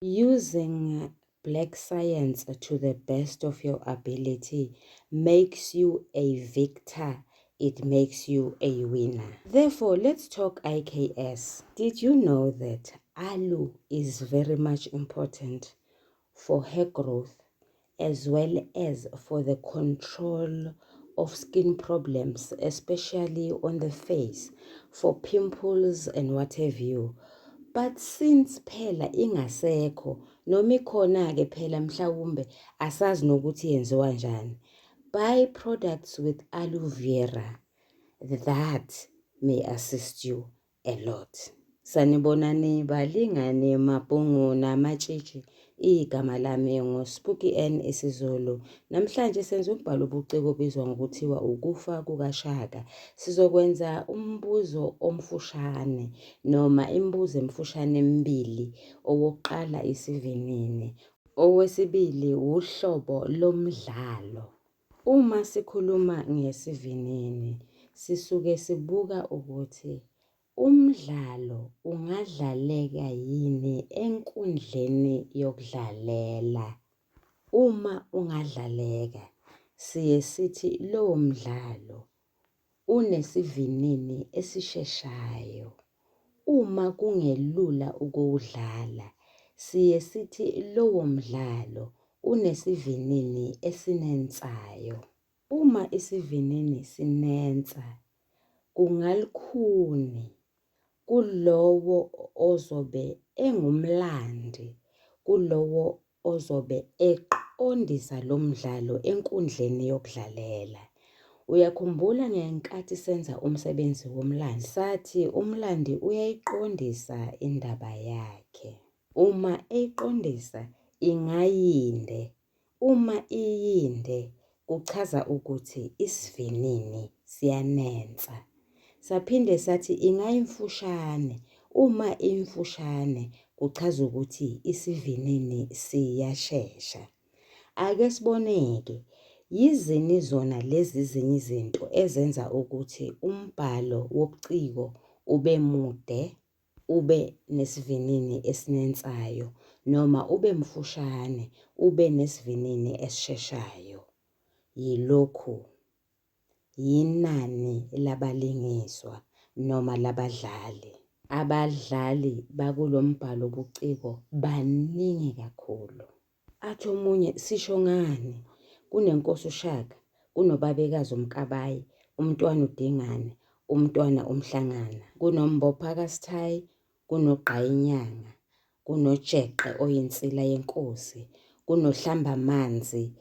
Using black science to the best of your ability makes you a victor. It makes you a winner. Therefore, let's talk IKS. Did you know that aloe is very much important for hair growth as well as for the control of skin problems, especially on the face, for pimples and what have you? But since phela ingasekho noma ikhona-ke phela mhlawumbe asazi nokuthi yenziwa njani, buy products with aloe vera that may assist you a lot. Sanibonani balingane mabhungu namatshitshi. Igama lami nguSpooky N isiZulu. Namhlanje senza umbhalo obuciko obizwa ngokuthiwa ukufa kukaShaka. Sizokwenza umbuzo omfushane noma imibuzo emfushane emibili. Owokuqala isivinini, owesibili uhlobo lomdlalo. Uma sikhuluma ngesivinini, sisuke sibuka ukuthi umdlalo ungadlaleka yini enkundleni yokudlalela. Uma ungadlaleka, siye sithi lowo mdlalo unesivinini esisheshayo. Uma kungelula ukuwudlala, siye sithi lowo mdlalo unesivinini esinensayo. Uma isivinini sinensa, kungalukhuni kulowo ozobe engumlandi, kulowo ozobe eqondisa lo mdlalo enkundleni yokudlalela. Uyakhumbula ngenkathi senza umsebenzi womlandi, sathi umlandi uyayiqondisa indaba yakhe. Uma eyiqondisa ingayinde. Uma iyinde, kuchaza ukuthi isivinini siyanensa. Saphinde sathi ingayimfushane. Uma imfushane, kuchaza ukuthi isivinini siyashesha. Ake siboneke, yizini zona lezi zinye izinto ezenza ukuthi umbhalo wobuciko ube mude, ube nesivinini esinensayo, noma ube mfushane, ube nesivinini esisheshayo. Yilokhu, yinani labalingiswa noma labadlali. Abadlali bakulo mbhalo obuciko baningi kakhulu. Athi omunye, sisho ngani? Kunenkosi uShaka, kunobabekazi uMkabayi, umntwana uDingane, umntwana uMhlangana, kunombopha kaSithayi, kunoGqayinyanga, kunoJeqe oyinsila yenkosi, kunoHlambamanzi,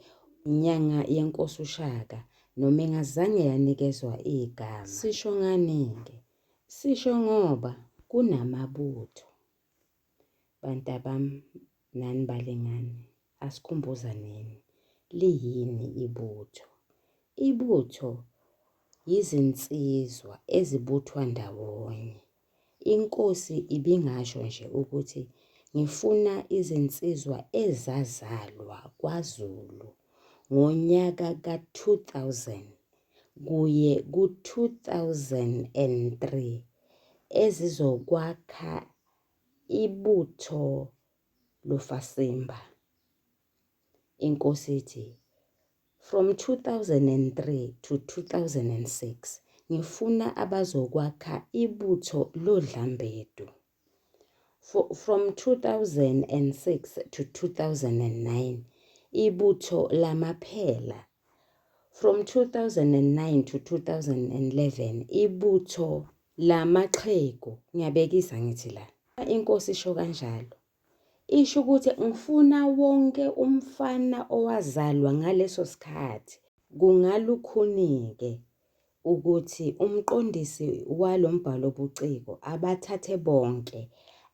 inyanga yenkosi uShaka, noma ingazange yanikezwa igama. Sisho ngani-ke? Sisho ngoba kunamabutho. Bantabami nani balingani, asikhumbuzaneni, liyini ibutho? Ibutho yizinsizwa ezibuthwa ndawonye. Inkosi ibingasho nje ukuthi ngifuna izinsizwa ezazalwa kwaZulu ngonyaka ka-2000 kuye ku-2003 ezizokwakha ibutho lofasimba. Inkosi ithi, from 2003 to 2006 ngifuna abazokwakha ibutho lodlambedu. From 2006 to 2009 ibutho lamaphela. From 2009 to 2011 ibutho lamaxhegu. Ngiyabekisa ngithi la. Inkosi isho kanjalo. Isho ukuthi ngifuna wonke umfana owazalwa ngaleso sikhathi. Kungalukhuni-ke ukuthi umqondisi walombhalo obuciko abathathe bonke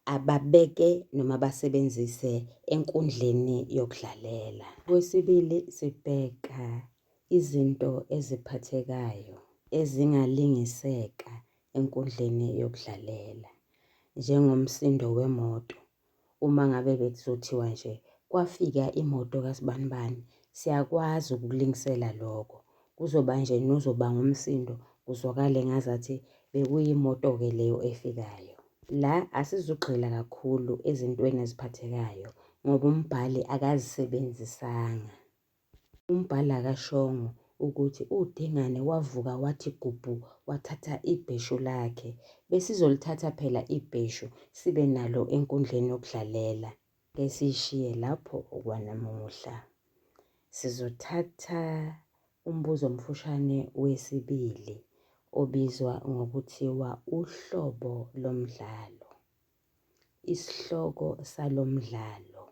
ababeke noma basebenzise enkundleni yokudlalela. Kwesibili, sibheka izinto eziphathekayo ezingalingiseka enkundleni yokudlalela, njengomsindo wemoto. Uma ngabe bekuzothiwa nje kwafika imoto kaSibanibani, siyakwazi ukulingisela lokho. Kuzoba nje nozoba ngumsindo, kuzwakale ngazathi bekuyimoto-ke leyo efikayo. La asizugxila kakhulu ezintweni eziphathekayo ngoba umbhali akazisebenzisanga. Umbhali akashongo ukuthi uDingane wavuka wathi gubhu wathatha ibheshu lakhe. Besizolithatha phela ibheshu sibe nalo enkundleni yokudlalela. Ke siyishiye lapho okwanamuhla. Sizothatha umbuzo omfushane wesibili obizwa ngokuthiwa uhlobo lomdlalo. Isihloko salomdlalo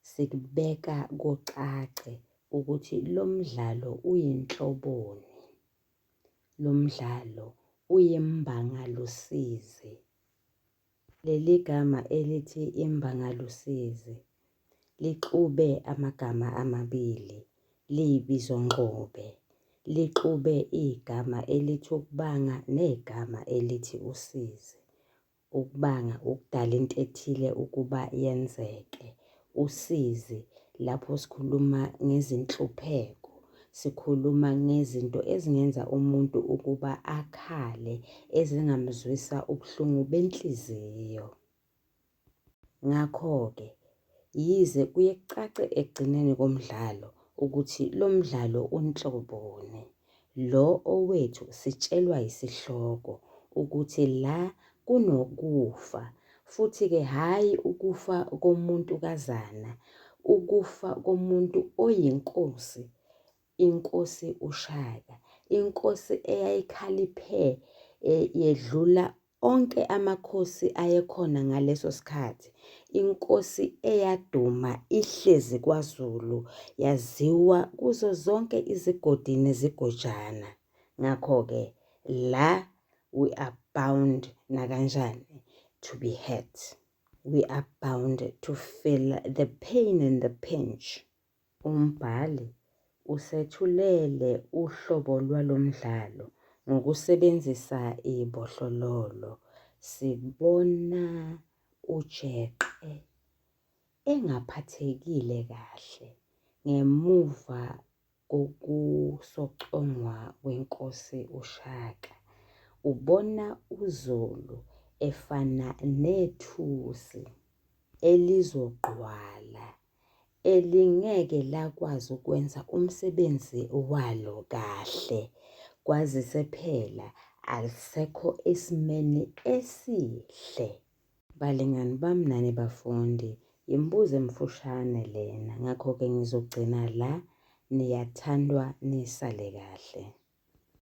sikubeka kocace ukuthi lo mdlalo uyinhloboni. Lo mdlalo uyimbangalusizi. Leli gama elithi imbangalusizi lixube amagama amabili, liyibizongqobe. Lixube igama elithi ukubanga negama elithi usizi. Ukubanga ukudala into ethile ukuba yenzeke. Usizi lapho sikhuluma ngezinhlupheko, sikhuluma ngezinto ezingenza umuntu ukuba akhale, ezingamzwisa ubuhlungu benhliziyo. Ngakho-ke, yize kuye kucace ekugcineni komdlalo ukuthi lo mdlalo unhloboni. Lo owethu sitshelwa yisihloko ukuthi la kunokufa, futhi-ke hhayi ukufa komuntukazana, ukufa komuntu oyinkosi, inkosi uShaka, inkosi eyayikhaliphe yedlula onke amakhosi ayekhona ngaleso sikhathi. Inkosi eyaduma ihlezi kwaZulu, yaziwa kuzo zonke izigodi nezigojana. Ngakho-ke la we are bound nakanjani to be hurt. We are bound to feel the pain and the pinch. Umbhali usethulele uhlobo lwalo mdlalo ngokusebenzisa ibhohlololo. Sibona uJeqe engaphathekile kahle ngemuva kokusocongwa kwenkosi uShaka. Ubona uZulu efana nethusi elizogqwala, elingeke lakwazi ukwenza umsebenzi walo kahle. Kwazise phela alisekho esimeni esihle. Balingani bami nani bafundi, imbuzo emfushane lena. Ngakho-ke ngizogcina la. Niyathandwa, nisale kahle.